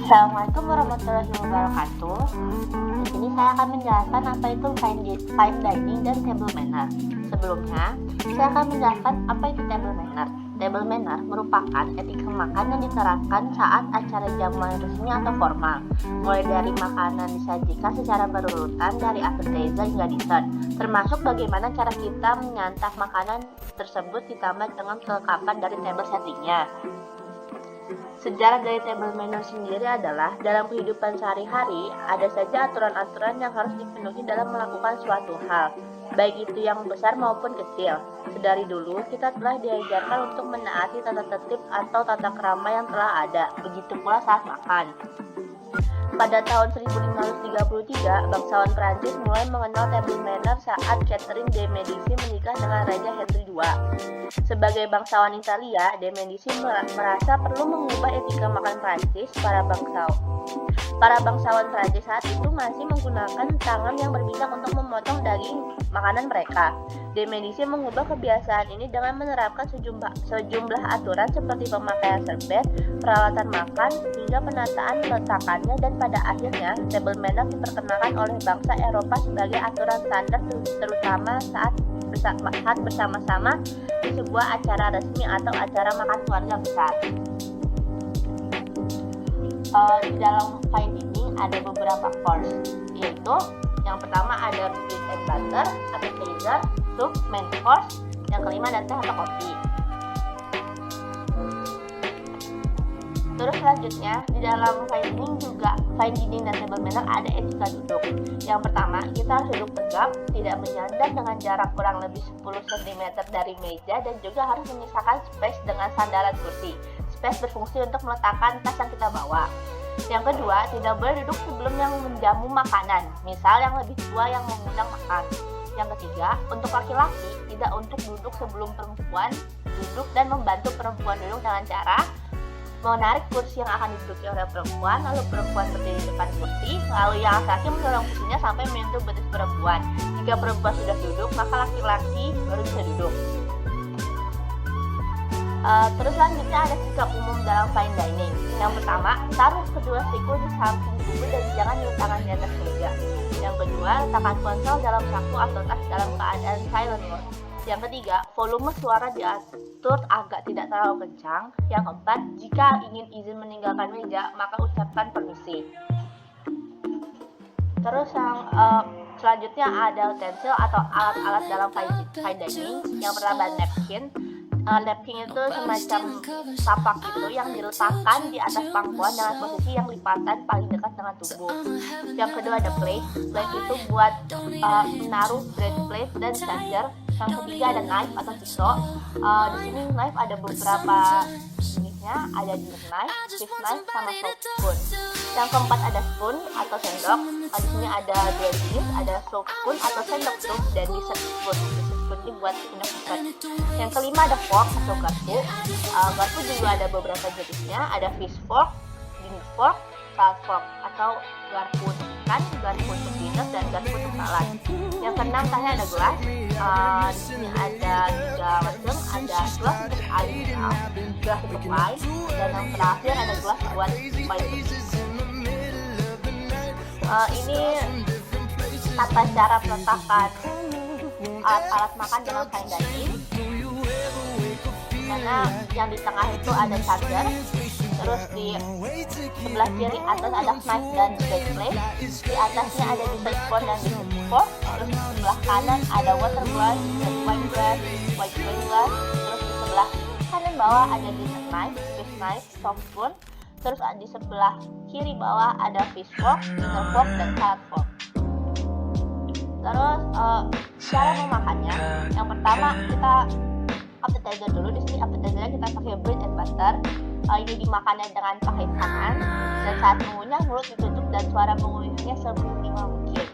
Assalamualaikum warahmatullahi wabarakatuh. Di sini saya akan menjelaskan apa itu fine dining dan table manner. Sebelumnya, saya akan menjelaskan apa itu table manner. Table manner merupakan etika makan yang diterapkan saat acara jamuan resmi atau formal, mulai dari makanan disajikan secara berurutan dari appetizer hingga dessert, termasuk bagaimana cara kita menyantap makanan tersebut ditambah dengan kelengkapan dari table settingnya. Sejarah dari table manner sendiri adalah dalam kehidupan sehari-hari ada saja aturan-aturan yang harus dipenuhi dalam melakukan suatu hal, baik itu yang besar maupun kecil. Sedari dulu kita telah diajarkan untuk menaati tata tertib atau tata krama yang telah ada, begitu pula saat makan. Pada tahun 1533, bangsawan Prancis mulai mengenal table manner saat Catherine de Medici menikah dengan Raja Henry II. Sebagai bangsawan Italia, de Medici merasa perlu mengubah etika makan Prancis. Para bangsawan Prancis saat itu masih menggunakan tangan yang berbisa untuk memotong daging makanan mereka. De Medici mengubah kebiasaan ini dengan menerapkan sejumlah aturan seperti pemakaian serbet, peralatan makan, hingga penataan letakannya, dan pada akhirnya table manner diperkenalkan oleh bangsa Eropa sebagai aturan standar, terutama saat bersama-sama di sebuah acara resmi atau acara makan keluarga besar. Di dalam fine dining ada beberapa course, yaitu yang pertama ada bread and butter, appetizer, soup, main course, yang kelima ada teh atau kopi. Terus selanjutnya di dalam fine dining dan table manner ada etika duduk. Yang pertama, kita harus duduk tegap, tidak menyandar dengan jarak kurang lebih 10 cm dari meja, dan juga harus menyisakan space dengan sandaran kursi. Space berfungsi untuk meletakkan tas yang kita bawa. Yang kedua, tidak boleh duduk sebelum yang menjamu makanan, misal yang lebih tua yang mengundang makan. Yang ketiga, untuk laki-laki tidak untuk duduk sebelum perempuan duduk dan membantu perempuan duduk dengan cara menarik kursi yang akan diduduki oleh perempuan, lalu perempuan berdiri di depan kursi, lalu yang laki-laki mendorong kursinya sampai menyentuh betis perempuan. Jika perempuan sudah duduk, maka laki-laki baru bisa duduk. Terus selanjutnya ada sikap umum dalam fine dining. Yang pertama, taruh kedua siku di samping tubuh dan jangan diletakkan di atas meja. Yang kedua, letakkan ponsel dalam saku atau tas dalam keadaan silent mode. Yang ketiga, volume suara diatur agak tidak terlalu kencang. Yang keempat, jika ingin izin meninggalkan meja, maka ucapkan permisi. Terus yang selanjutnya ada utensil atau alat-alat dalam fine dining. Yang pertama, napkin. Napkin itu semacam tapak gitu yang diletakkan di atas pangkuan dengan posisi yang lipatan paling dekat dengan tubuh. Yang kedua ada plate. Plate itu buat menaruh bread plate dan charger. Yang ketiga ada knife atau pisau. Di sini knife ada beberapa jenisnya, ada dinner knife, fish knife, sama spoon. Yang keempat ada spoon atau sendok. Di sini ada dua jenis, ada soup spoon atau sendok sup dan dessert spoon. Dessert spoon ini buat sendok dessert. Yang kelima ada fork atau garpu. Garpu juga ada beberapa jenisnya, ada fish fork, dinner fork, salad fork atau garpu untuk ikan, garpu untuk dinner, dan garpu untuk salad. Yang keenam tanya ada gelas. Di sini ada 3 macam, ada gelas untuk air mineral, gelas untuk wine, dan yang terakhir ada gelas buat wine. Ini tata cara peletakan alat-alat makan dalam fine dining. Karena yang di tengah itu ada charger, terus di sebelah kiri atas ada knife dan bread plate, di atasnya ada dessert spoon dan dessert fork, terus di sebelah kanan ada water glass, wine glass, white wine glass, terus di sebelah kanan bawah ada dinner knife, fish knife, soft spoon, terus di sebelah kiri bawah ada fish fork, dinner fork, dan salad fork. Terus cara memakannya, yang pertama kita appetizer dulu. Di sini appetizernya kita pakai bread and butter. Ini dimakannya dengan pakai tangan, dan saat mengunyah mulut ditutup dan suara mengunyahnya seminimal mungkin.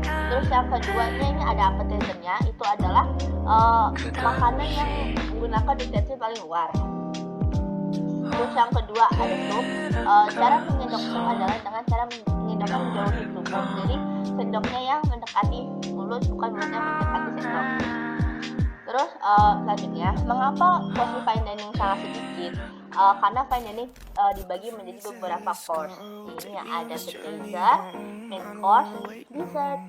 Terus yang keduanya ini ada appetizernya, itu adalah makanan yang menggunakan utensil paling luar. Terus yang kedua ada sup. Cara menyendok sup adalah dengan cara menyendoknya menjauhi tubuh. Jadi sendoknya yang mendekati mulut, bukan mulutnya mendekati sendok. Terus selanjutnya, mengapa porsi fine dining sangat sedikit? Karena fine dining dibagi menjadi beberapa course. Ini ada appetizer, main course, dessert.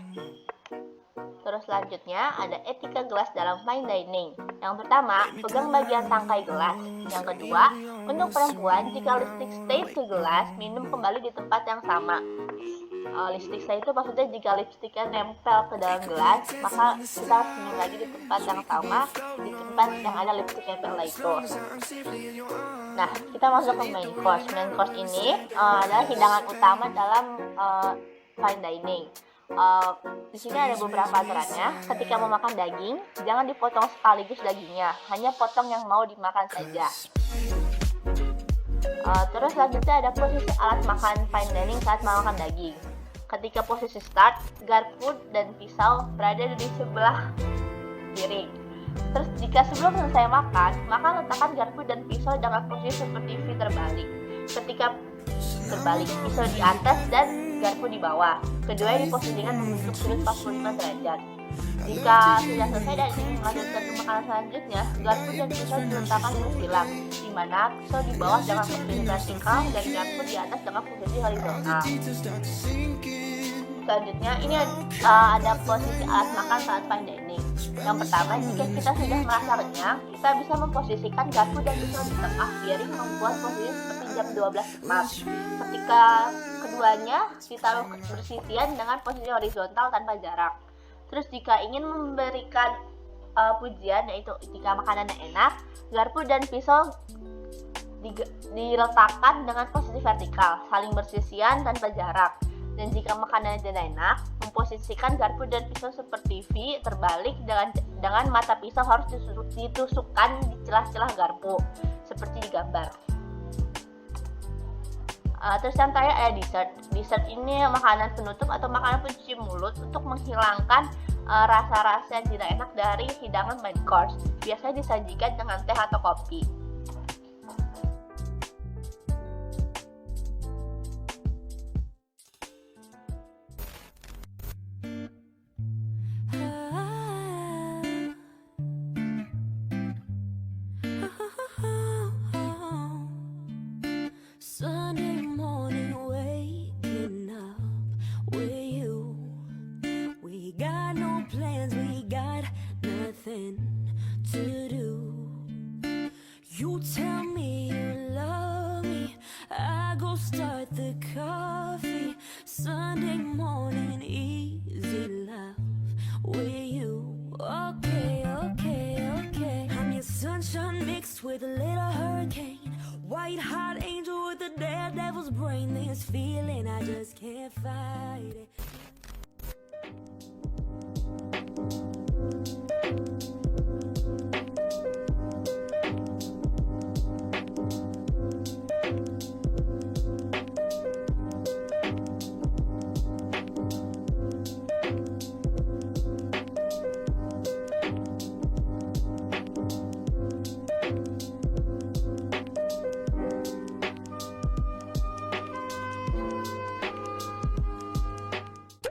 Terus selanjutnya ada etika gelas dalam fine dining. Yang pertama, pegang bagian tangkai gelas. Yang kedua, untuk perempuan, jika lipstick stay ke gelas, minum kembali di tempat yang sama. Lipstick stay itu maksudnya jika lipstiknya nempel ke dalam gelas, maka kita harus minum lagi di tempat yang sama, di tempat yang ada lipstick nempel itu. Nah, kita masuk ke main course. Main course ini adalah hidangan utama dalam fine dining. Di sini ada beberapa aturannya. Ketika memakan daging, jangan dipotong sekaligus dagingnya, hanya potong yang mau dimakan saja. Terus selanjutnya ada posisi alat makan fine dining saat memakan daging. Ketika posisi start, garpu dan pisau berada di sebelah piring. Terus jika sebelum selesai makan, maka letakkan garpu dan pisau dengan posisi seperti V terbalik. Ketika terbalik, pisau di atas dan garpu di bawah. Keduanya diposisikan membentuk sudut 45 derajat. Jika sudah selesai dan ingin melanjutkan ke makanan selanjutnya, garpu dan pisau diletakkan bersilang, di mana pisau di bawah dengan posisi vertikal dan garpu di atas dengan posisi horizontal. Selanjutnya, ini ada posisi alat makan saat fine dining. Yang pertama, jika kita sudah merasa kenyang, kita bisa memposisikan garpu dan pisau di tengah piring membuat posisi seperti jam 12 tepat. Ketika keduanya ditaruh bersisian dengan posisi horizontal tanpa jarak. Terus jika ingin memberikan pujian, yaitu jika makanannya enak, garpu dan pisau diletakkan dengan posisi vertikal, saling bersisian tanpa jarak. Dan jika makanannya tidak enak, memposisikan garpu dan pisau seperti V terbalik dengan mata pisau harus ditusukkan di celah-celah garpu, seperti di gambar. Terus yang terakhir ada dessert. Dessert ini makanan penutup atau makanan pencuci mulut untuk menghilangkan rasa-rasa yang tidak enak dari hidangan main course. Biasanya disajikan dengan teh atau kopi. Sunday morning, waking up with you. We got no plans, we got nothing to do. You tell me you love me, I go start the coffee. Sunday morning, easy love with you. Okay, okay, okay. I'm your sunshine mixed with a little hurricane. White hot angel with a daredevil's brain. This feeling, I just can't fight it.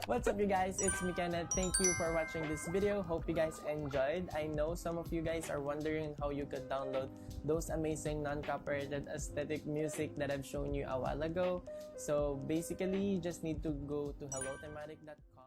What's up you guys, it's me Kenneth. Thank you for watching this video. Hope you guys enjoyed. I know some of you guys are wondering how you could download those amazing non-copyrighted aesthetic music that I've shown you a while ago. So basically, you just need to go to hellothematic.com.